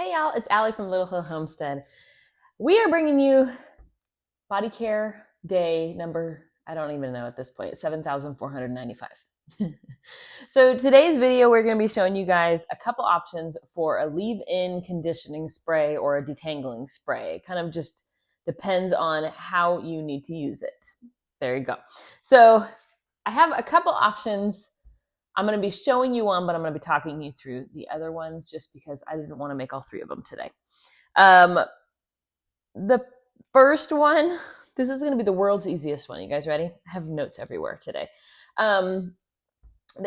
Hey y'all, it's Ali from Little Hill Homestead. We are bringing you body care day number, I don't even know at this point, 7,495. So today's video, we're going to be showing you guys a couple options for a leave-in conditioning spray or a detangling spray. It kind of just depends on how you need to use it. There you go. So I have a couple options. I'm going to be showing you one, but I'm going to be talking you through the other ones just because I didn't want to make all three of them today. The first one, this is going to be the world's easiest one. You guys ready? I have notes everywhere today. The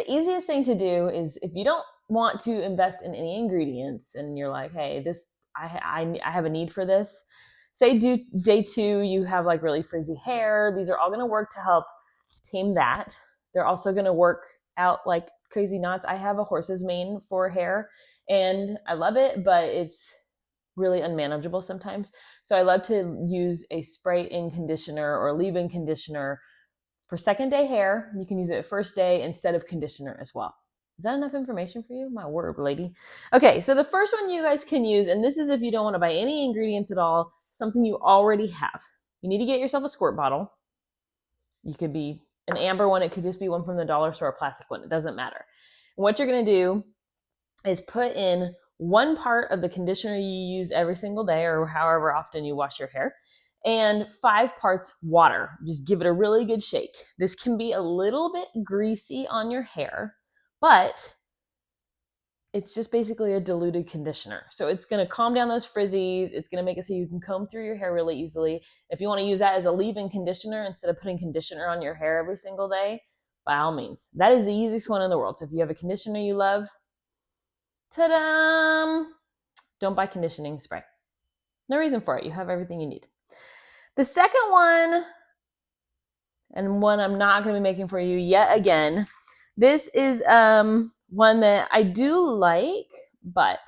easiest thing to do is if you don't want to invest in any ingredients and you're like, hey, I have a need for this. Say day 2, you have like really frizzy hair. These are all going to work to help tame that. They're also going to work out like crazy knots. I have a horse's mane for hair and I love it, but it's really unmanageable sometimes. So I love to use a spray-in conditioner or leave-in conditioner for second day hair. You can use it first day instead of conditioner as well. Is that enough information for you? My word, lady. Okay, so the first one you guys can use, and this is if you don't want to buy any ingredients at all, something you already have. You need to get yourself a squirt bottle. You could be an amber one. It could just be one from the dollar store, a plastic one. It doesn't matter. And what you're going to do is put in 1 part of the conditioner you use every single day or however often you wash your hair, and 5 parts water. Just give it a really good shake. This can be a little bit greasy on your hair, but it's just basically a diluted conditioner. So it's going to calm down those frizzies. It's going to make it so you can comb through your hair really easily. If you want to use that as a leave-in conditioner instead of putting conditioner on your hair every single day, by all means. That is the easiest one in the world. So if you have a conditioner you love, ta-da! Don't buy conditioning spray. No reason for it. You have everything you need. The second one, and one I'm not going to be making for you yet again, this is one that I do like, but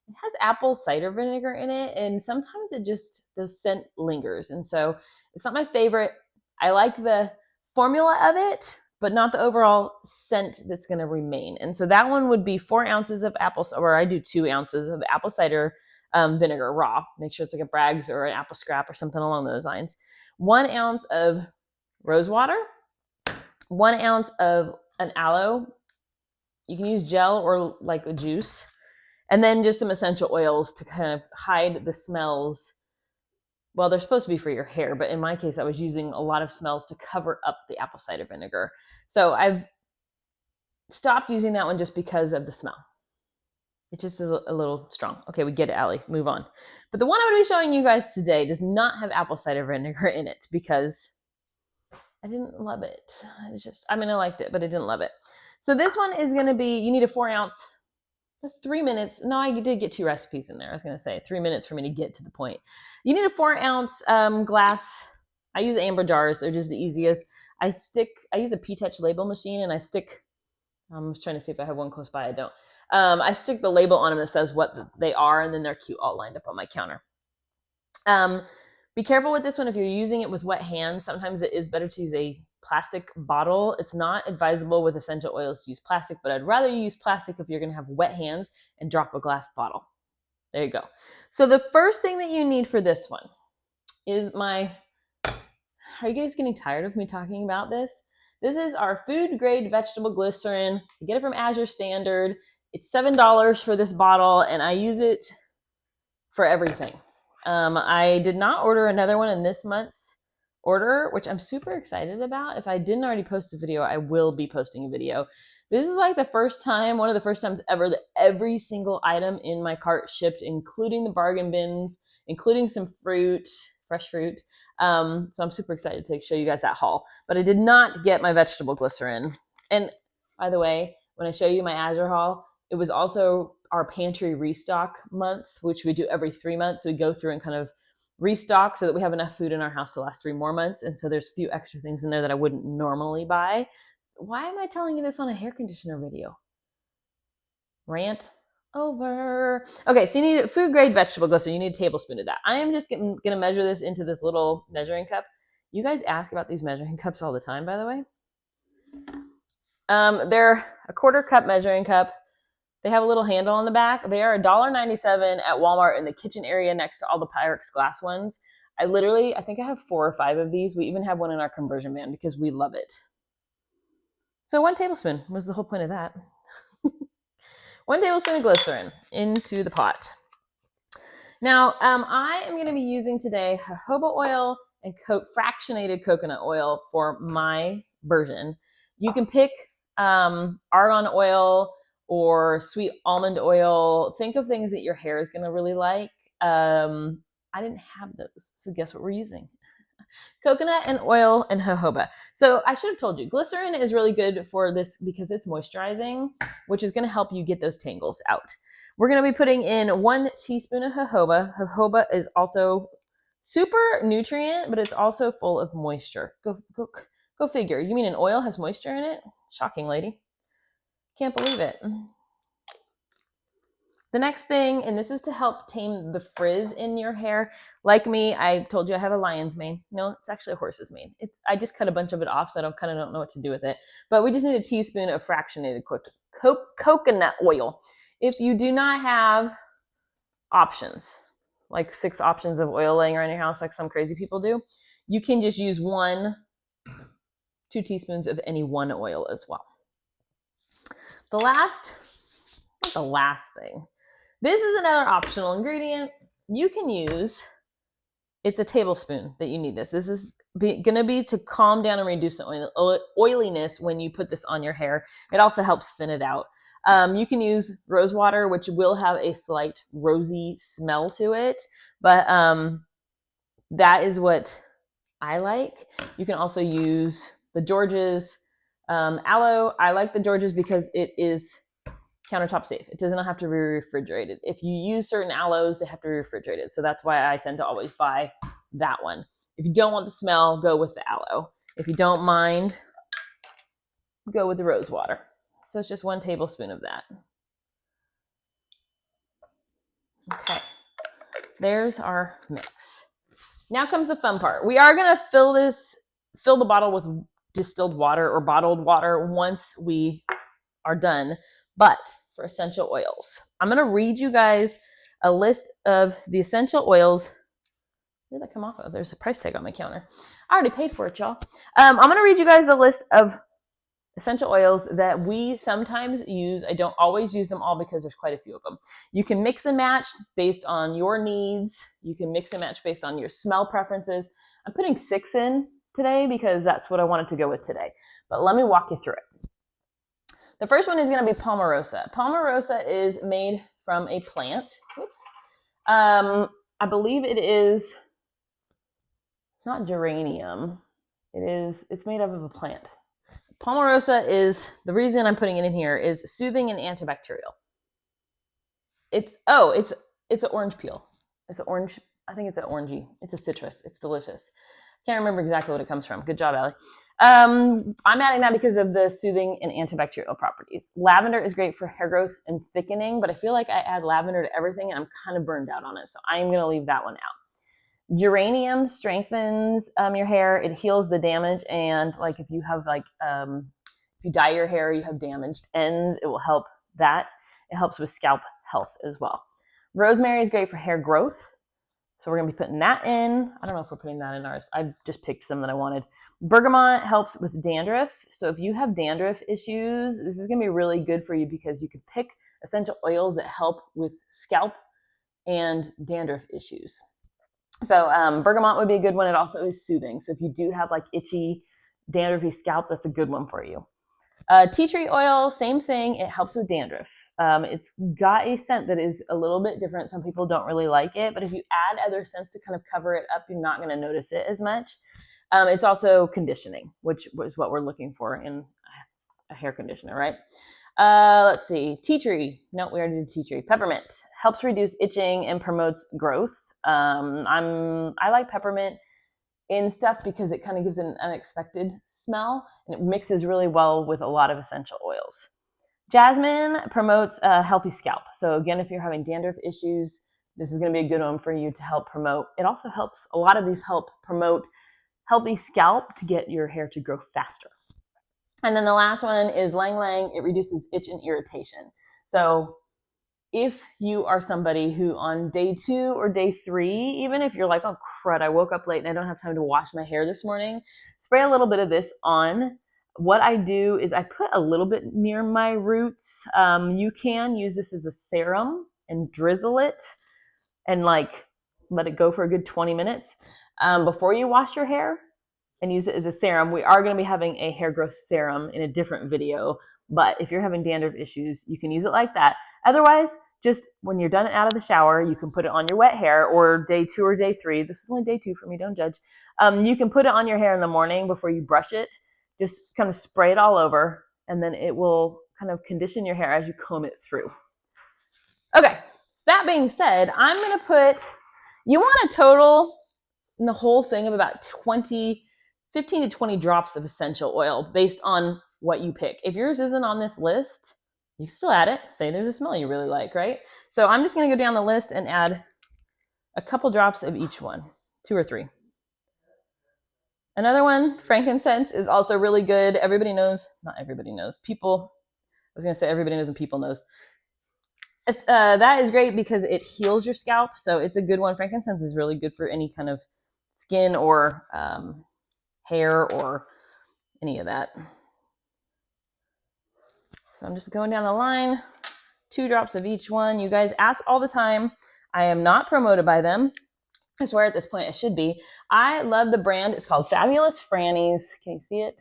it has apple cider vinegar in it, and sometimes the scent lingers, and so it's not my favorite. I like the formula of it, but not the overall scent that's going to remain. And so that one would be 4 ounces of or I do 2 ounces of apple cider vinegar raw. Make sure it's like a Bragg's or an apple scrap or something along those lines. 1 ounce of rose water, 1 ounce of an aloe. You can use gel or like a juice, and then just some essential oils to kind of hide the smells. Well, they're supposed to be for your hair, but in my case, I was using a lot of smells to cover up the apple cider vinegar. So I've stopped using that one just because of the smell. It just is a little strong. Okay, we get it, Allie. Move on. But the one I'm going to be showing you guys today does not have apple cider vinegar in it because I didn't love it. I liked it, but I didn't love it. So this one is going to be, you need a 4 ounce. That's 3 minutes. No, I did get 2 recipes in there. I was going to say 3 minutes for me to get to the point. You need a 4 ounce glass. I use amber jars. They're just the easiest. I use a P-Touch label machine, and I'm trying to see if I have one close by. I don't. I stick the label on them that says what they are, and then they're cute all lined up on my counter. Be careful with this one if you're using it with wet hands. Sometimes it is better to use a plastic bottle. It's not advisable with essential oils to use plastic, but I'd rather you use plastic if you're going to have wet hands and drop a glass bottle. There you go. So the first thing that you need for this one is are you guys getting tired of me talking about this? This is our food grade vegetable glycerin. You get it from Azure Standard. It's $7 for this bottle, and I use it for everything. I did not order another one in this month's order, which I'm super excited about. If I didn't already post a video, I will be posting a video. This is like one of the first times ever that every single item in my cart shipped, including the bargain bins, including some fruit, fresh fruit. So I'm super excited to show you guys that haul. But I did not get my vegetable glycerin. And by the way, when I show you my Azure haul, it was also our pantry restock month, which we do every 3 months. So we go through and kind of restock so that we have enough food in our house to last 3 more months. And so there's a few extra things in there that I wouldn't normally buy. Why am I telling you this on a hair conditioner video? Rant over. Okay, so you need a food grade vegetable glycerin. You need a tablespoon of that. I am just going to measure this into this little measuring cup. You guys ask about these measuring cups all the time, by the way. They're a 1/4 cup measuring cup. They have a little handle on the back. They are $1.97 at Walmart in the kitchen area next to all the Pyrex glass ones. I think I have 4 or 5 of these. We even have one in our conversion van because we love it. So 1 tablespoon was the whole point of that. 1 tablespoon of glycerin into the pot. Now, I am going to be using today jojoba oil and fractionated coconut oil for my version. You can pick argan oil or sweet almond oil. Think of things that your hair is going to really like. I didn't have those, so guess what we're using? Coconut and oil and jojoba. So I should have told you, glycerin is really good for this because it's moisturizing, which is going to help you get those tangles out. We're going to be putting in 1 teaspoon of jojoba. Jojoba is also super nutrient, but it's also full of moisture. Go figure. You mean an oil has moisture in it? Shocking, lady. Can't believe it. The next thing, and this is to help tame the frizz in your hair. Like me, I told you I have a lion's mane. No, it's actually a horse's mane. I just cut a bunch of it off, so I don't know what to do with it. But we just need a teaspoon of fractionated coconut oil. If you do not have options, like 6 options of oil laying around your house like some crazy people do, you can just use 2 teaspoons of any one oil as well. The last thing. This is another optional ingredient. You can use, it's a tablespoon that you need this. This is going to be to calm down and reduce the oiliness when you put this on your hair. It also helps thin it out. You can use rose water, which will have a slight rosy smell to it, but that is what I like. You can also use the George's aloe. I like the George's because it is countertop safe. It does not have to be refrigerated. If you use certain aloes, they have to be refrigerated. So that's why I tend to always buy that one. If you don't want the smell, go with the aloe. If you don't mind, go with the rose water. So it's just 1 tablespoon of that. Okay, there's our mix. Now comes the fun part. We are going to fill the bottle with distilled water or bottled water once we are done. But for essential oils, I'm going to read you guys a list of the essential oils. Where did that come off of? There's a price tag on my counter. I already paid for it, y'all. I'm going to read you guys a list of essential oils that we sometimes use. I don't always use them all because there's quite a few of them. You can mix and match based on your needs. You can mix and match based on your smell preferences. I'm putting 6 in today because that's what I wanted to go with today. But let me walk you through it. The first one is going to be Palmarosa. Palmarosa is made from a plant. Whoops. I believe it's not geranium. It's made up of a plant. Palmarosa is, the reason I'm putting it in here is soothing and antibacterial. It's an orange peel. It's an orange, I think it's an orangey. It's a citrus. It's delicious. Can't remember exactly what it comes from. Good job, Allie. I'm adding that because of the soothing and antibacterial properties. Lavender is great for hair growth and thickening, but I feel like I add lavender to everything and I'm kind of burned out on it. So I'm going to leave that one out. Geranium strengthens your hair. It heals the damage. And like if you have if you dye your hair, you have damaged ends, it will help that. It helps with scalp health as well. Rosemary is great for hair growth. So we're going to be putting that in. I don't know if we're putting that in ours. I just picked some that I wanted. Bergamot helps with dandruff. So if you have dandruff issues, this is going to be really good for you because you could pick essential oils that help with scalp and dandruff issues. So bergamot would be a good one. It also is soothing. So if you do have like itchy, dandruffy scalp, that's a good one for you. Tea tree oil, same thing. It helps with dandruff. It's got a scent that is a little bit different. Some people don't really like it, but if you add other scents to kind of cover it up, you're not going to notice it as much. It's also conditioning, which is what we're looking for in a hair conditioner, right? Let's see. Tea tree. No, we already did tea tree. Peppermint helps reduce itching and promotes growth. I like peppermint in stuff because it kind of gives an unexpected smell and it mixes really well with a lot of essential oils. Jasmine promotes a healthy scalp. So again, if you're having dandruff issues, this is going to be a good one for you to help promote. It also helps, a lot of these help promote healthy scalp to get your hair to grow faster. And then the last one is Lang Lang. It reduces itch and irritation. So if you are somebody who on day 2 or day 3, even if you're like, oh crud, I woke up late and I don't have time to wash my hair this morning, spray a little bit of this on. What I do is I put a little bit near my roots. You can use this as a serum and drizzle it and like let it go for a good 20 minutes before you wash your hair, and use it as a serum. We are going to be having a hair growth serum in a different video, but if you're having dandruff issues, you can use it like that. Otherwise, just when you're done out of the shower, you can put it on your wet hair, or day 2 or day 3. This is only day 2 for me, don't judge. You can put it on your hair in the morning before you brush it. Just kind of spray it all over, and then it will kind of condition your hair as you comb it through. Okay, so that being said, I'm going to put, you want a total in the whole thing of about 15 to 20 drops of essential oil based on what you pick. If yours isn't on this list, you can still add it. Say there's a smell you really like, right? So I'm just going to go down the list and add a couple drops of each one, 2 or 3. Another one, frankincense, is also really good. Everybody knows, not everybody knows, people, I was going to say everybody knows and people knows. That is great because it heals your scalp, so it's a good one. Frankincense is really good for any kind of skin or hair or any of that. So I'm just going down the line, 2 drops of each one. You guys ask all the time. I am not promoted by them. I swear at this point I should be. I love the brand. It's called Fabulous Franny's. Can you see it?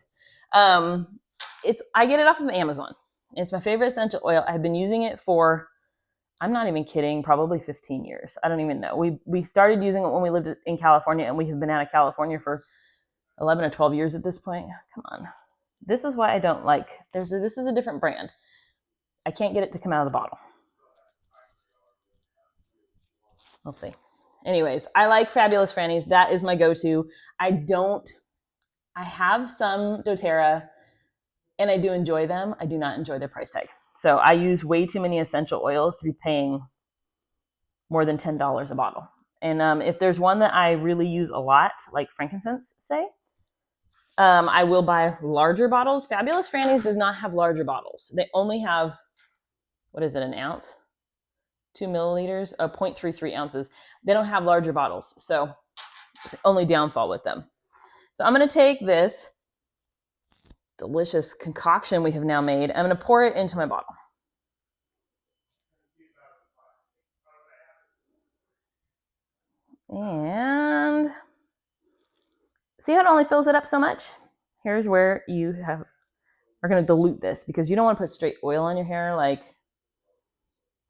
I get it off of Amazon. It's my favorite essential oil. I've been using it for, I'm not even kidding, probably 15 years. I don't even know. We started using it when we lived in California, and we have been out of California for 11 or 12 years at this point. Come on. This is why I don't like, this is a different brand. I can't get it to come out of the bottle. We'll see. Anyways, I like Fabulous Franny's. That is my go-to. I have some doTERRA, and I do enjoy them. I do not enjoy their price tag. So I use way too many essential oils to be paying more than $10 a bottle. And if there's one that I really use a lot, like frankincense, say, I will buy larger bottles. Fabulous Franny's does not have larger bottles. They only have, what is it, an ounce? 2 milliliters, 0.33 ounces. They don't have larger bottles. So it's the only downfall with them. So I'm going to take this delicious concoction we have now made. I'm going to pour it into my bottle. And see how it only fills it up so much? Here's where you are going to dilute this, because you don't want to put straight oil on your hair. Like,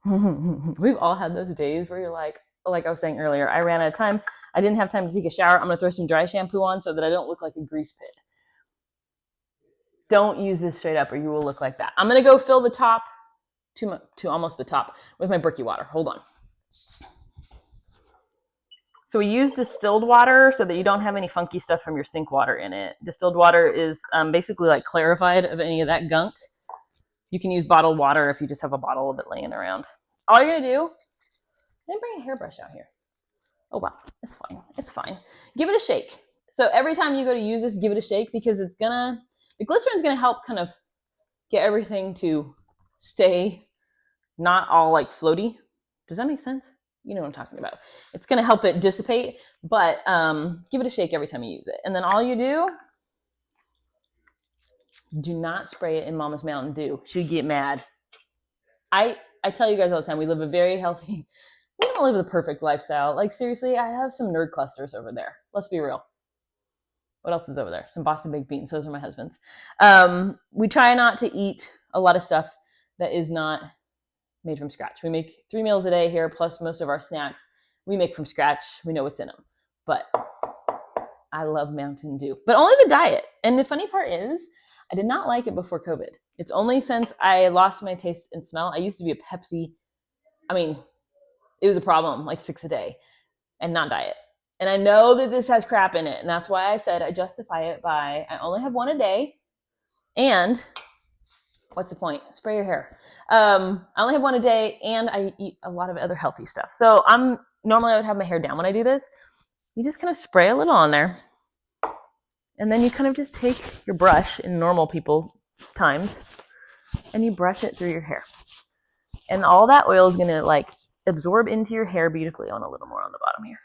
we've all had those days where you're like I was saying earlier, I ran out of time. I didn't have time to take a shower. I'm going to throw some dry shampoo on so that I don't look like a grease pit. Don't use this straight up or you will look like that. I'm going to go fill the top to almost the top with my Bricky water. Hold on. So we use distilled water so that you don't have any funky stuff from your sink water in it. Distilled water is basically like clarified of any of that gunk. You can use bottled water if you just have a bottle of it laying around. All you're going to do, I didn't bring a hairbrush out here. Oh, wow. It's fine. It's fine. Give it a shake. So every time you go to use this, give it a shake, because the glycerin's going to help kind of get everything to stay not all like floaty. Does that make sense? You know what I'm talking about. It's going to help it dissipate, but give it a shake every time you use it. And then all you do not spray it in Mama's Mountain Dew. She'd get mad. I tell you guys all the time, we live a very healthy, we don't live the perfect lifestyle. Like, seriously, I have some nerd clusters over there. Let's be real. What else is over there? Some Boston baked beans. Those are my husband's. We try not to eat a lot of stuff that is not made from scratch. We make 3 meals a day here, plus most of our snacks we make from scratch. We know what's in them. But I love Mountain Dew. But only the diet. And the funny part is, I did not like it before COVID. It's only since I lost my taste and smell. I used to be a Pepsi. I mean, it was a problem, like 6 a day, and not diet. And I know that this has crap in it. And that's why I said I justify it by, I only have 1 a day. And what's the point? Spray your hair. I only have 1 a day, and I eat a lot of other healthy stuff. So normally I would have my hair down when I do this. You just kind of spray a little on there. And then you kind of just take your brush in normal people times, and you brush it through your hair. And all that oil is going to like absorb into your hair beautifully. I want a little more on the bottom here.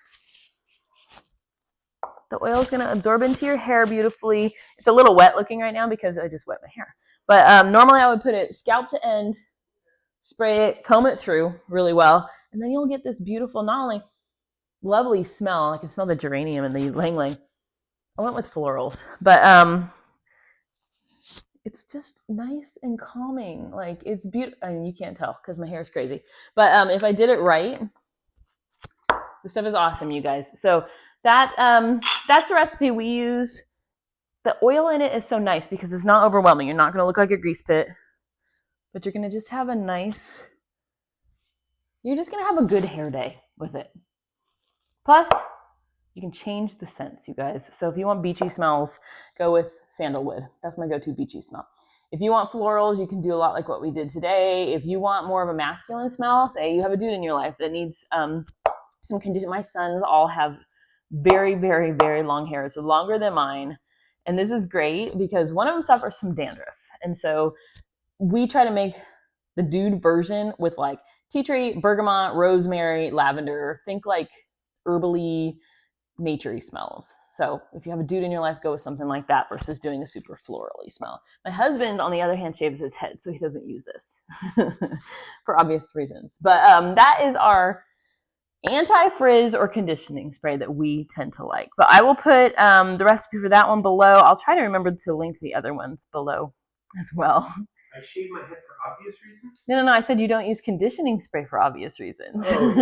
The oil is going to absorb into your hair beautifully. It's a little wet looking right now because I just wet my hair. But normally I would put it scalp to end, spray it, comb it through really well, and then you'll get this beautiful, not only lovely smell, I can smell the geranium and the ylang ylang. I went with florals, but it's just nice and calming. Like, it's beautiful. I mean, you can't tell because my hair is crazy. But if I did it right, the stuff is awesome, you guys. So that's the recipe we use. The oil in it is so nice because it's not overwhelming. You're not going to look like a grease pit, but you're going to just have a nice, you're just going to have a good hair day with it. Plus, you can change the scents, you guys. So if you want beachy smells, go with sandalwood. That's my go-to beachy smell. If you want florals, you can do a lot like what we did today. If you want more of a masculine smell, say you have a dude in your life that needs some condition. My sons all have very, very, very long hair. It's longer than mine. And this is great because one of them suffers from dandruff. And so we try to make the dude version with like tea tree, bergamot, rosemary, lavender. Think like herbally, naturey smells. So if you have a dude in your life, go with something like that versus doing a super florally smell. My husband, on the other hand, shaves his head, so he doesn't use this for obvious reasons. But that is our anti-frizz or conditioning spray that we tend to like. But I will put the recipe for that one below. I'll try to remember to link the other ones below as well. I shave my head for obvious reasons? No. I said you don't use conditioning spray for obvious reasons. Oh,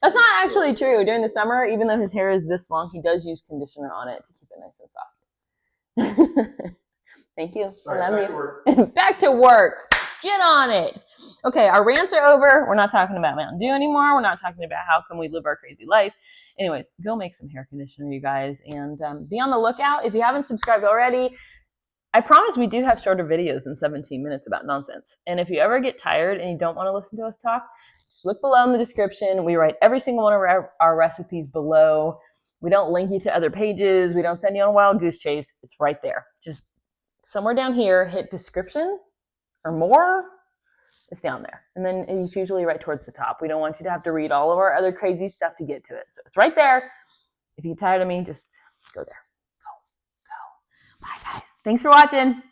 that's not actually true. During the summer, even though his hair is this long, he does use conditioner on it to keep it nice and soft. Thank you. Sorry, I love back you. to work. Back to work. Get on it. Okay, our rants are over. We're not talking about Mountain Dew anymore. We're not talking about how can we live our crazy life. Anyways, go make some hair conditioner, you guys, and be on the lookout. If you haven't subscribed already, I promise we do have shorter videos than 17 minutes about nonsense. And if you ever get tired and you don't want to listen to us talk, just look below in the description. We write every single one of our recipes below. We don't link you to other pages. We don't send you on a wild goose chase. It's right there. Just somewhere down here, hit description or more. It's down there. And then it's usually right towards the top. We don't want you to have to read all of our other crazy stuff to get to it. So it's right there. If you get tired of me, just go there. Go. Bye, guys. Thanks for watching.